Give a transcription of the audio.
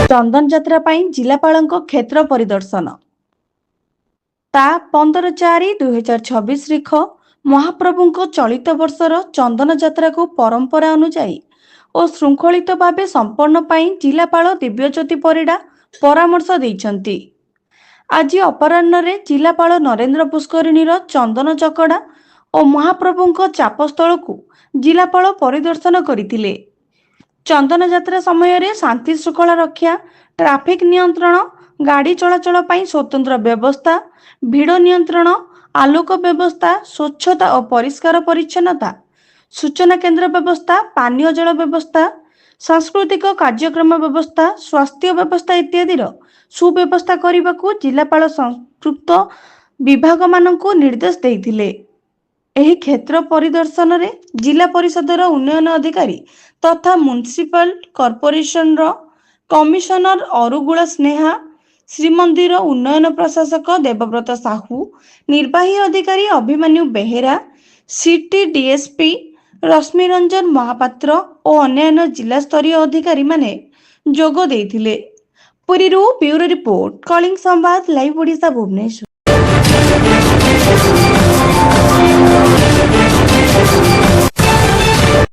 चंदन यात्रा पाई जिलापालଙ୍କ क्षेत्र परिदर्शन ता 15/4/2026 रिख महाप्रभुଙ୍କ चलित वर्षर चंदन यात्रा को परंपरा अनुजाई और श्रृंखलित भाव संपन्न पाई जिलापाल दिव्यज्योति परिडा परामर्श देइछंती। आज अपराह्न जिलापाल नरेंद्र पुष्करिणीर चंदन चकड़ा और महाप्रभुଙ୍କ चापस्थल को जिलापाल परिदर्शन करथिले। चंदन यात्रा समय रे शांति श्रृंखला रक्षा, ट्रैफिक नियंत्रण, गाड़ी चलाचल पाई स्वतंत्र व्यवस्था, भीड़ नियंत्रण, आलोक व्यवस्था, स्वच्छता और परिष्कार परिच्छन्नता, सूचना केन्द्र व्यवस्था, पानीय जल व्यवस्था, सांस्कृतिक कार्यक्रम व्यवस्था, स्वास्थ्य व्यवस्था इत्यादि सुव्यवस्था करने को जिलापाल संपृक्त विभाग मानक निर्देश देइथिले। एही क्षेत्र परिदर्शन रे जिला परिषदर उन्नयन अधिकारी तथा municipal corporation commissioner Arugula Sneha, Srimandir उन्नयन प्रशासक देवव्रत साहू, निर्वाही अधिकारी अभिमन्यु बेहेरा, सिटी डीएसपी रश्मिरंजन महापात्र और अन्य जिला स्तरीय अधिकारी माने जोग देइथिले। पुरीरू bureau report, Kalinga Sambad, live Odisha, Bhubaneswar.